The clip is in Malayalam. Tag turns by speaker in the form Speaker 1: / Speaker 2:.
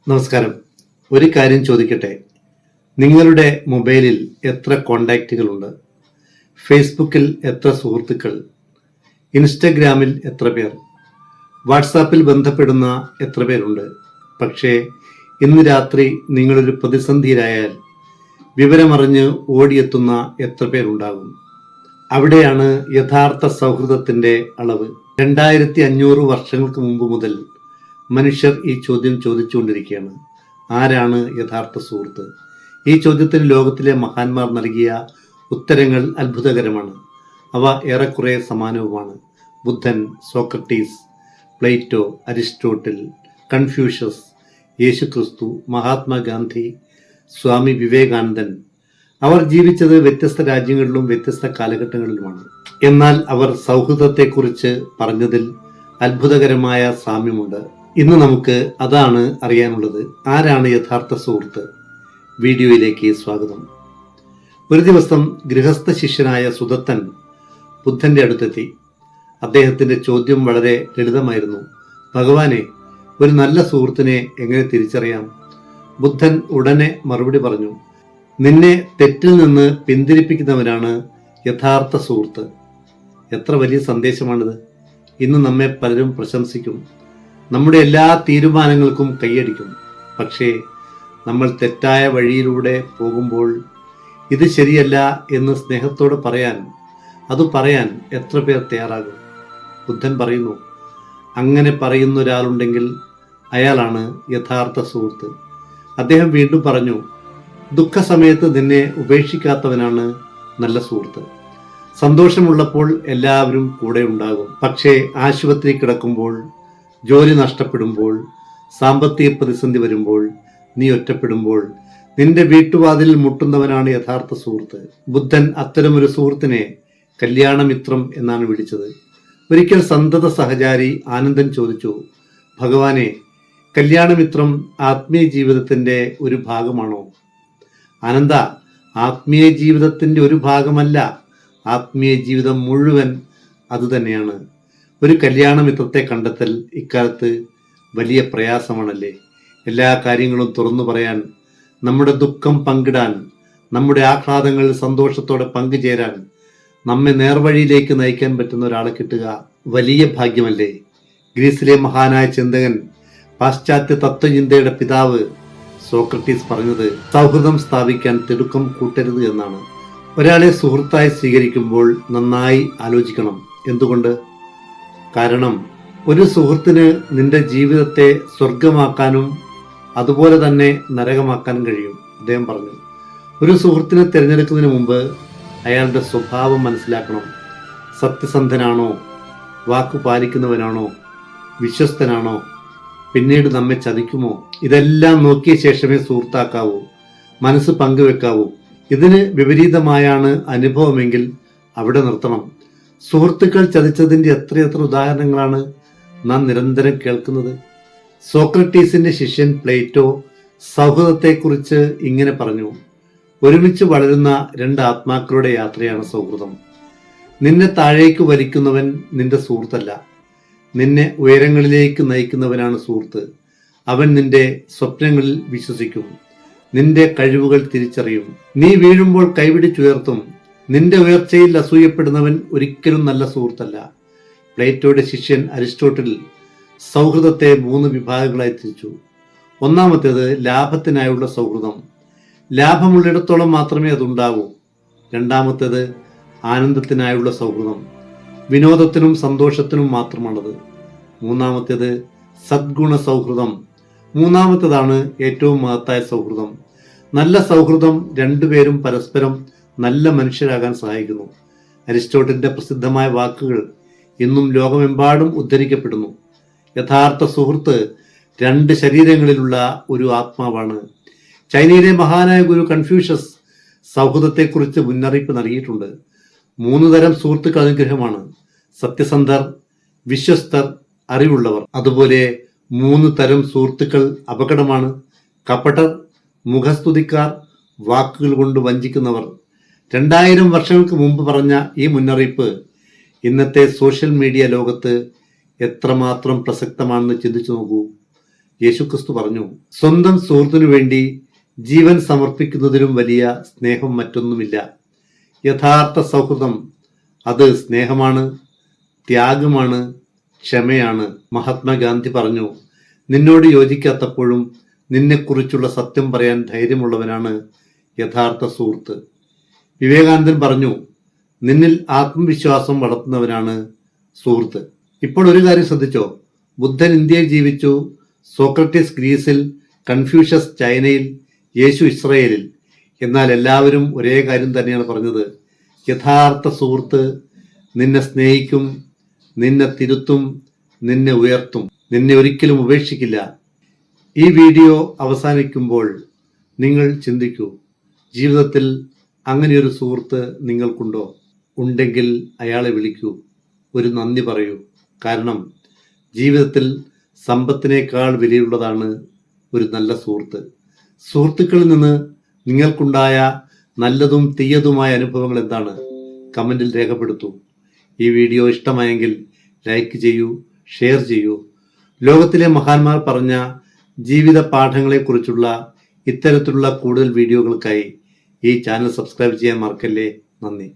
Speaker 1: നമസ്കാരം. ഒരു കാര്യം ചോദിക്കട്ടെ. നിങ്ങളുടെ മൊബൈലിൽ എത്ര കോണ്ടാക്റ്റുകളുണ്ട്? ഫേസ്ബുക്കിൽ എത്ര സുഹൃത്തുക്കൾ? ഇൻസ്റ്റഗ്രാമിൽ എത്ര പേർ? വാട്സാപ്പിൽ ബന്ധപ്പെടുന്ന എത്ര പേരുണ്ട്? പക്ഷേ ഇന്ന് രാത്രി നിങ്ങളൊരു പ്രതിസന്ധിയിലായാൽ വിവരമറിഞ്ഞ് ഓടിയെത്തുന്ന എത്ര പേരുണ്ടാകും? അവിടെയാണ് യഥാർത്ഥ സൗഹൃദത്തിന്റെ അളവ്. 2500 വർഷങ്ങൾക്ക് മുമ്പ് മുതൽ മനുഷ്യർ ഈ ചോദ്യം ചോദിച്ചുകൊണ്ടിരിക്കുകയാണ്. ആരാണ് യഥാർത്ഥ സുഹൃത്ത്? ഈ ചോദ്യത്തിന് ലോകത്തിലെ മഹാന്മാർ നൽകിയ ഉത്തരങ്ങൾ അത്ഭുതകരമാണ്. അവ ഏറെക്കുറെ സമാനവുമാണ്. ബുദ്ധൻ, സോക്രട്ടീസ്, പ്ലേറ്റോ, അരിസ്റ്റോട്ടിൽ, കൺഫ്യൂഷ്യസ്, യേശുക്രിസ്തു, മഹാത്മാഗാന്ധി, സ്വാമി വിവേകാനന്ദൻ. അവർ ജീവിച്ചത് വ്യത്യസ്ത രാജ്യങ്ങളിലും വ്യത്യസ്ത കാലഘട്ടങ്ങളിലുമാണ്. എന്നാൽ അവർ സൗഹൃദത്തെക്കുറിച്ച് പറഞ്ഞതിൽ അത്ഭുതകരമായ സാമ്യമുണ്ട്. ഇന്ന് നമുക്ക് അതാണ് അറിയാനുള്ളത്. ആരാണ് യഥാർത്ഥ സുഹൃത്ത്? വീഡിയോയിലേക്ക് സ്വാഗതം. ഒരു ദിവസം ഗൃഹസ്ഥ ശിഷ്യനായ സുദത്തൻ ബുദ്ധന്റെ അടുത്തെത്തി. അദ്ദേഹത്തിന്റെ ചോദ്യം വളരെ ലളിതമായിരുന്നു. ഭഗവാനെ, ഒരു നല്ല സുഹൃത്തിനെ എങ്ങനെ തിരിച്ചറിയാം? ബുദ്ധൻ ഉടനെ മറുപടി പറഞ്ഞു. നിന്നെ തെറ്റിൽ നിന്ന് പിന്തിരിപ്പിക്കുന്നവനാണ് യഥാർത്ഥ സുഹൃത്ത്. എത്ര വലിയ സന്ദേശമാണിത്! ഇന്ന് നമ്മെ പലരും പ്രശംസിക്കും, നമ്മുടെ എല്ലാ തീരുമാനങ്ങൾക്കും കൈയടിക്കും. പക്ഷേ നമ്മൾ തെറ്റായ വഴിയിലൂടെ പോകുമ്പോൾ ഇത് ശരിയല്ല എന്ന് സ്നേഹത്തോടെ പറയാൻ എത്ര പേർ തയ്യാറാകും? ബുദ്ധൻ പറയുന്നു, അങ്ങനെ പറയുന്ന ഒരാളുണ്ടെങ്കിൽ അയാളാണ് യഥാർത്ഥ സുഹൃത്ത്. അദ്ദേഹം വീണ്ടും പറഞ്ഞു, ദുഃഖസമയത്ത് നിന്നെ ഉപേക്ഷിക്കാത്തവനാണ് നല്ല സുഹൃത്ത്. സന്തോഷമുള്ളപ്പോൾ എല്ലാവരും കൂടെ ഉണ്ടാകും. പക്ഷേ ആശുപത്രി കിടക്കുമ്പോൾ, ജോലി നഷ്ടപ്പെടുമ്പോൾ, സാമ്പത്തിക പ്രതിസന്ധി വരുമ്പോൾ, നീ ഒറ്റപ്പെടുമ്പോൾ നിന്റെ വീട്ടുവാതിലിൽ മുട്ടുന്നവനാണ് യഥാർത്ഥ സുഹൃത്ത്. ബുദ്ധൻ അത്തരമൊരു സുഹൃത്തിനെ കല്യാണമിത്രം എന്നാണ് വിളിച്ചത്. ഒരിക്കൽ സന്തത സഹചാരി ആനന്ദൻ ചോദിച്ചു, ഭഗവാനെ, കല്യാണമിത്രം ആത്മീയ ജീവിതത്തിന്റെ ഒരു ഭാഗമാണോ? ആനന്ദ, ആത്മീയ ജീവിതത്തിന്റെ ഒരു ഭാഗമല്ല, ആത്മീയ ജീവിതം മുഴുവൻ അതുതന്നെയാണ്. ഒരു കല്യാണമിത്രത്തെ കണ്ടെത്തൽ ഇക്കാലത്ത് വലിയ പ്രയാസമാണല്ലേ. എല്ലാ കാര്യങ്ങളും തുറന്നു പറയാൻ, നമ്മുടെ ദുഃഖം പങ്കിടാൻ, നമ്മുടെ ആഹ്ലാദങ്ങളിൽ സന്തോഷത്തോടെ പങ്കുചേരാൻ, നമ്മെ നേർവഴിയിലേക്ക് നയിക്കാൻ പറ്റുന്ന ഒരാളെ കിട്ടുക വലിയ ഭാഗ്യമല്ലേ. ഗ്രീസിലെ മഹാനായ ചിന്തകൻ, പാശ്ചാത്യ തത്വചിന്തയുടെ പിതാവ് സോക്രട്ടീസ് പറഞ്ഞത് സൗഹൃദം സ്ഥാപിക്കാൻ തിടുക്കം കൂട്ടരുത് എന്നാണ്. ഒരാളെ സുഹൃത്തായി സ്വീകരിക്കുമ്പോൾ നന്നായി ആലോചിക്കണം. എന്തുകൊണ്ട്? കാരണം ഒരു സുഹൃത്തിന് നിന്റെ ജീവിതത്തെ സ്വർഗമാക്കാനും അതുപോലെ തന്നെ നരകമാക്കാനും കഴിയും. അദ്ദേഹം പറഞ്ഞു, ഒരു സുഹൃത്തിനെ തിരഞ്ഞെടുക്കുന്നതിന് മുമ്പ് അയാളുടെ സ്വഭാവം മനസ്സിലാക്കണം. സത്യസന്ധനാണോ? വാക്കു പാലിക്കുന്നവനാണോ? വിശ്വസ്തനാണോ? പിന്നീട് നമ്മെ ചതിക്കുമോ? ഇതെല്ലാം നോക്കിയ ശേഷമേ സുഹൃത്താക്കാവൂ, മനസ്സ് പങ്കുവെക്കാവൂ. ഇതിന് വിപരീതമായാണ് അനുഭവമെങ്കിൽ അവിടെ നിർത്തണം. സുഹൃത്തുക്കൾ ചതിച്ചതിന്റെ എത്രയെത്ര ഉദാഹരണങ്ങളാണ് നാം നിരന്തരം കേൾക്കുന്നത്. സോക്രട്ടീസിന്റെ ശിഷ്യൻ പ്ലേറ്റോ സൗഹൃദത്തെക്കുറിച്ച് ഇങ്ങനെ പറഞ്ഞു, ഒരുമിച്ച് വളരുന്ന രണ്ട് ആത്മാക്കളുടെ യാത്രയാണ് സൗഹൃദം. നിന്നെ താഴേക്ക് വലിക്കുന്നവൻ നിന്റെ സുഹൃത്തല്ല, നിന്നെ ഉയരങ്ങളിലേക്ക് നയിക്കുന്നവനാണ് സുഹൃത്ത്. അവൻ നിന്റെ സ്വപ്നങ്ങളിൽ വിശ്വസിക്കും, നിന്റെ കഴിവുകൾ തിരിച്ചറിയും, നീ വീഴുമ്പോൾ കൈപിടിച്ചുയർത്തും. നിന്റെ ഉയർച്ചയിൽ അസൂയപ്പെടുന്നവൻ ഒരിക്കലും നല്ല സുഹൃത്തല്ല. പ്ലേറ്റോയുടെ ശിഷ്യൻ അരിസ്റ്റോട്ടിൽ സൗഹൃദത്തെ 3 വിഭാഗങ്ങളായി തിരിച്ചു. ഒന്നാമത്തേത് ലാഭത്തിനായുള്ള സൗഹൃദം. ലാഭമുള്ളിടത്തോളം മാത്രമേ അതുണ്ടാവൂ. രണ്ടാമത്തേത് ആനന്ദത്തിനായുള്ള സൗഹൃദം. വിനോദത്തിനും സന്തോഷത്തിനും മാത്രമാണത്. മൂന്നാമത്തേത് സദ്ഗുണ സൗഹൃദം. മൂന്നാമത്തേതാണ് ഏറ്റവും മഹത്തായ സൗഹൃദം. നല്ല സൗഹൃദം രണ്ടുപേരും പരസ്പരം നല്ല മനുഷ്യരാകാൻ സഹായിക്കുന്നു. അരിസ്റ്റോട്ടിലിന്റെ പ്രസിദ്ധമായ വാക്കുകൾ ഇന്നും ലോകമെമ്പാടും ഉദ്ധരിക്കപ്പെടുന്നു. യഥാർത്ഥ സുഹൃത്ത് 2 ശരീരങ്ങളിലുള്ള ഒരു ആത്മാവാണ്. ചൈനയിലെ മഹാനായ ഗുരു കൺഫ്യൂഷ്യസ് സൗഹൃദത്തെക്കുറിച്ച് മുന്നറിയിപ്പ് നൽകിയിട്ടുണ്ട്. 3 തരം സുഹൃത്തുക്കൾ അനുഗ്രഹമാണ്: സത്യസന്ധർ, വിശ്വസ്തർ, അറിവുള്ളവർ. അതുപോലെ 3 തരം സുഹൃത്തുക്കൾ അപകടമാണ്: കപടർ, മുഖസ്തുതിക്കാർ, വാക്കുകൾ കൊണ്ട് വഞ്ചിക്കുന്നവർ. 2000 വർഷങ്ങൾക്ക് മുമ്പ് പറഞ്ഞ ഈ മുന്നറിയിപ്പ് ഇന്നത്തെ സോഷ്യൽ മീഡിയ ലോകത്ത് എത്രമാത്രം പ്രസക്തമാണെന്ന് ചിന്തിച്ചു നോക്കൂ. യേശുക്രിസ്തു പറഞ്ഞു, സ്വന്തം സുഹൃത്തിനു വേണ്ടി ജീവൻ സമർപ്പിക്കുന്നതിലും വലിയ സ്നേഹം മറ്റൊന്നുമില്ല. യഥാർത്ഥ സൗഹൃദം അത് സ്നേഹമാണ്, ത്യാഗമാണ്, ക്ഷമയാണ്. മഹാത്മാഗാന്ധി പറഞ്ഞു, നിന്നോട് യോജിക്കാത്തപ്പോഴും നിന്നെക്കുറിച്ചുള്ള സത്യം പറയാൻ ധൈര്യമുള്ളവനാണ് യഥാർത്ഥ സുഹൃത്ത്. വിവേകാനന്ദൻ പറഞ്ഞു, നിന്നിൽ ആത്മവിശ്വാസം വളർത്തുന്നവനാണ് സുഹൃത്ത്. ഇപ്പോൾ ഒരു കാര്യം ശ്രദ്ധിച്ചോ, ബുദ്ധൻ ഇന്ത്യയിൽ ജീവിച്ചു, സോക്രട്ടീസ് ഗ്രീസിൽ, കൺഫ്യൂഷ്യസ് ചൈനയിൽ, യേശു ഇസ്രയേലിൽ. എന്നാൽ എല്ലാവരും ഒരേ കാര്യം തന്നെയാണ് പറഞ്ഞത്. യഥാർത്ഥ സുഹൃത്ത് നിന്നെ സ്നേഹിക്കും, നിന്നെ തിരുത്തും, നിന്നെ ഉയർത്തും, നിന്നെ ഒരിക്കലും ഉപേക്ഷിക്കില്ല. ഈ വീഡിയോ അവസാനിക്കുമ്പോൾ നിങ്ങൾ ചിന്തിക്കൂ, ജീവിതത്തിൽ അങ്ങനെയൊരു സുഹൃത്ത് നിങ്ങൾക്കുണ്ടോ? ഉണ്ടെങ്കിൽ അയാളെ വിളിക്കൂ, ഒരു നന്ദി പറയൂ. കാരണം ജീവിതത്തിൽ സമ്പത്തിനേക്കാൾ വിലയുള്ളതാണ് ഒരു നല്ല സുഹൃത്ത്. സുഹൃത്തുക്കളിൽ നിന്ന് നിങ്ങൾക്കുണ്ടായ നല്ലതും തീയതുമായ അനുഭവങ്ങൾ എന്താണ്? കമന്റിൽ രേഖപ്പെടുത്തൂ. ഈ വീഡിയോ ഇഷ്ടമായെങ്കിൽ ലൈക്ക് ചെയ്യൂ, ഷെയർ ചെയ്യൂ. ലോകത്തിലെ മഹാന്മാർ പറഞ്ഞ ജീവിത പാഠങ്ങളെക്കുറിച്ചുള്ള ഇത്തരത്തിലുള്ള കൂടുതൽ വീഡിയോകൾക്കായി ഈ ചാനൽ സബ്സ്ക്രൈബ് ചെയ്യാൻ മറക്കല്ലേ. നന്ദി.